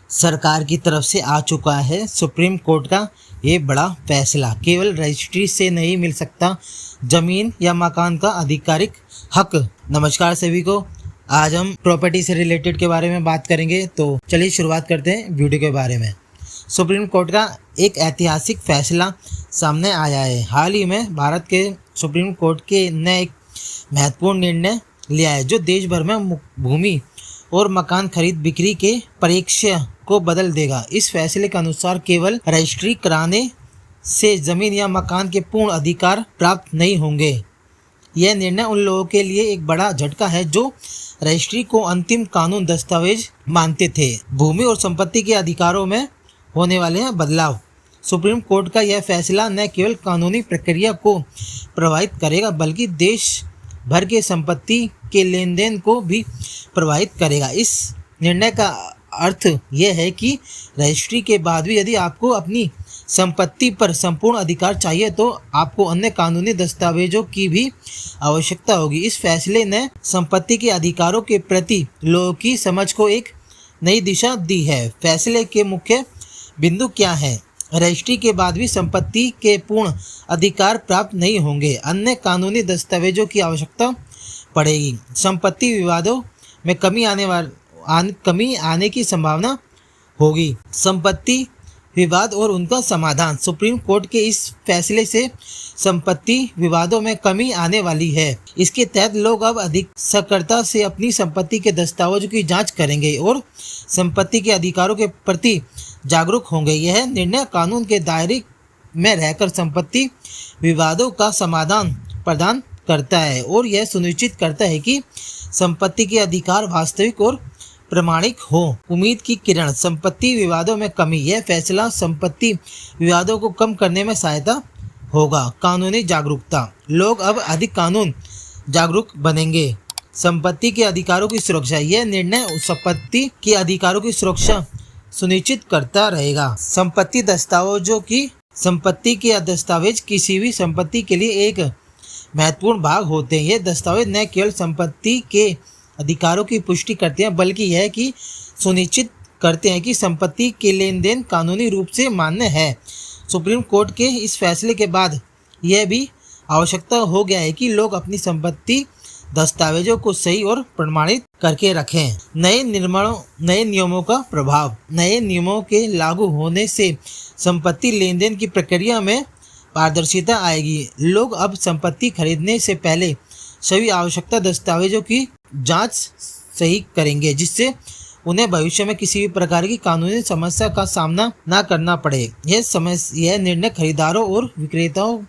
सरकार की तरफ से आ चुका है सुप्रीम कोर्ट का ये बड़ा फैसला। केवल रजिस्ट्री से नहीं मिल सकता ज़मीन या मकान का आधिकारिक हक। नमस्कार सभी को, आज हम प्रॉपर्टी से रिलेटेड के बारे में बात करेंगे। तो चलिए शुरुआत करते हैं वीडियो के बारे में। सुप्रीम कोर्ट का एक ऐतिहासिक फैसला सामने आया है। हाल ही में भारत के सुप्रीम कोर्ट के ने एक महत्वपूर्ण निर्णय लिया है जो देश भर में भूमि और मकान खरीद बिक्री के परिप्रेक्ष्य को बदल देगा। इस फैसले के अनुसार केवल रजिस्ट्री कराने से जमीन या मकान के पूर्ण अधिकार प्राप्त नहीं होंगे। यह निर्णय उन लोगों के लिए एक बड़ा झटका है जो रजिस्ट्री को अंतिम कानून दस्तावेज मानते थे। भूमि और संपत्ति के अधिकारों में होने वाले हैं बदलाव। सुप्रीम कोर्ट का यह फैसला न केवल कानूनी प्रक्रिया को प्रभावित करेगा बल्कि देश भर के संपत्ति के लेन देन को भी प्रभावित करेगा। इस निर्णय का अर्थ यह है कि रजिस्ट्री के बाद भी यदि आपको अपनी संपत्ति पर संपूर्ण अधिकार चाहिए तो आपको अन्य कानूनी दस्तावेजों की भी आवश्यकता होगी। इस फैसले ने संपत्ति के अधिकारों के प्रति लोगों की समझ को एक नई दिशा दी है। फैसले के मुख्य बिंदु क्या है? रजिस्ट्री के बाद भी संपत्ति के पूर्ण अधिकार प्राप्त नहीं होंगे। अन्य कानूनी दस्तावेजों की आवश्यकता पड़ेगी। संपत्ति विवादों में कमी आने की संभावना होगी। संपत्ति विवाद और उनका समाधान। सुप्रीम कोर्ट के इस फैसले से संपत्ति विवादों में कमी आने वाली है। इसके तहत लोग अब अधिक सक्रियता से अपनी संपत्ति के दस्तावेजों की जांच करेंगे और संपत्ति के अधिकारों के प्रति जागरूक होंगे। यह निर्णय कानून के दायरे में रहकर संपत्ति विवादों का समाधान प्रदान करता है और यह सुनिश्चित करता है कि संपत्ति के अधिकार वास्तविक और प्रमाणिक हो। उम्मीद की किरण। संपत्ति विवादों में कमी। यह फैसला संपत्ति विवादों को कम करने में सहायता होगा। कानूनी जागरूकता। लोग अब अधिक कानून जागरूक बनेंगे। संपत्ति के अधिकारों की सुरक्षा। यह निर्णय संपत्ति के अधिकारों की सुरक्षा सुनिश्चित करता रहेगा। संपत्ति के दस्तावेज किसी भी संपत्ति के लिए एक महत्वपूर्ण भाग होते हैं। ये दस्तावेज न केवल संपत्ति के अधिकारों की पुष्टि करते हैं बल्कि यह कि सुनिश्चित करते हैं कि संपत्ति के लेन देन कानूनी रूप से मान्य है। सुप्रीम कोर्ट के इस फैसले के बाद यह भी आवश्यकता हो गया है कि लोग अपनी संपत्ति दस्तावेजों को सही और प्रमाणित करके रखें। नए नियमों का प्रभाव। नए नियमों के लागू होने से संपत्ति लेन देन की प्रक्रिया में पारदर्शिता आएगी। लोग अब संपत्ति खरीदने से पहले सभी आवश्यक दस्तावेजों की जांच सही करेंगे जिससे उन्हें भविष्य में किसी भी प्रकार की कानूनी समस्या का सामना न करना पड़े। यह निर्णय खरीदारों और विक्रेताओं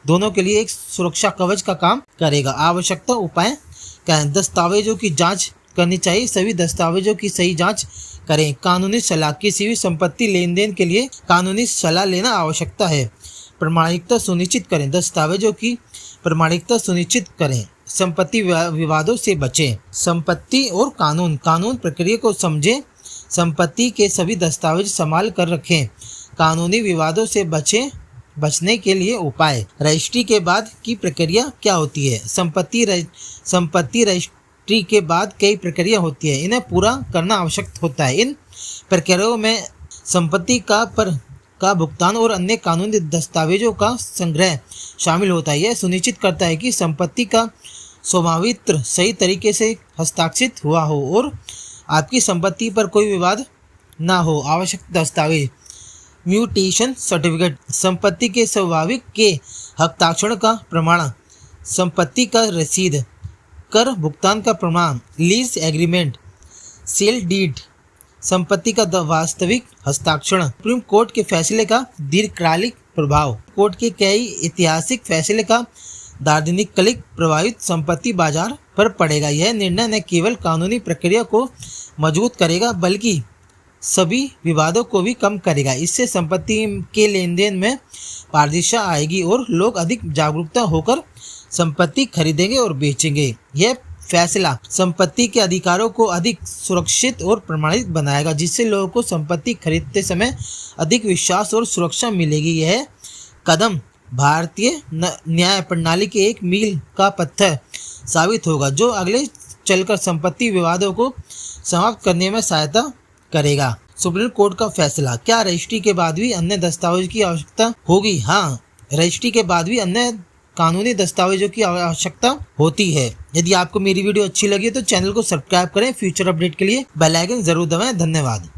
दोनों के लिए एक सुरक्षा कवच का काम करेगा। आवश्यकता उपाय क्या है? दस्तावेजों की जांच करनी चाहिए। सभी दस्तावेजों की सही जांच करें। कानूनी सलाह। किसी भी संपत्ति लेन देन के लिए कानूनी सलाह लेना आवश्यकता है। प्रमाणिकता सुनिश्चित करें। दस्तावेजों की प्रमाणिकता सुनिश्चित करें। संपत्ति विवादों से बचें। संपत्ति और कानून प्रक्रिया को समझें। संपत्ति के सभी दस्तावेज संभाल कर रखें। कानूनी विवादों से बचने के लिए उपाय। रजिस्ट्री के बाद की प्रक्रिया क्या होती है? संपत्ति रजिस्ट्री के बाद कई प्रक्रिया होती है। इन्हें पूरा करना आवश्यक होता है। इन प्रक्रियाओं में संपत्ति का भुगतान और अन्य कानूनी दस्तावेजों का संग्रह शामिल होता है। यह सुनिश्चित करता है कि संपत्ति का स्वामित्व सही तरीके से हस्ताक्षरित हुआ हो और आपकी संपत्ति पर कोई विवाद ना हो। आवश्यक दस्तावेज। Mutation certificate. संपत्ति के स्वाभाविक के हस्ताक्षर का प्रमाण। संपत्ति का रसीद। कर भुगतान का प्रमाण। Lease agreement. Sale deed. संपत्ति का वास्तविक हस्ताक्षर। सुप्रीम कोर्ट के फैसले का दीर्घकालिक प्रभाव। कोर्ट के कई ऐतिहासिक फैसले का दीर्घकालिक प्रभावित संपत्ति बाजार पर पड़ेगा। यह निर्णय न केवल कानूनी प्रक्रिया को मजबूत करेगा बल्कि सभी विवादों को भी कम करेगा। इससे संपत्ति के लेन देन में पारदर्शिता आएगी और लोग अधिक जागरूकता होकर संपत्ति खरीदेंगे और बेचेंगे। यह फैसला संपत्ति के अधिकारों को अधिक सुरक्षित और प्रमाणित बनाएगा जिससे लोगों को संपत्ति खरीदते समय अधिक विश्वास और सुरक्षा मिलेगी। यह कदम भारतीय न्याय प्रणाली के एक मील का पत्थर साबित होगा जो अगले चलकर संपत्ति विवादों को समाप्त करने में सहायता करेगा। सुप्रीम कोर्ट का फैसला, क्या रजिस्ट्री के बाद भी अन्य दस्तावेज की आवश्यकता होगी? हाँ, रजिस्ट्री के बाद भी अन्य कानूनी दस्तावेजों की आवश्यकता होती है। यदि आपको मेरी वीडियो अच्छी लगी तो चैनल को सब्सक्राइब करें। फ्यूचर अपडेट के लिए बेल आइकन जरूर दबाएं। धन्यवाद।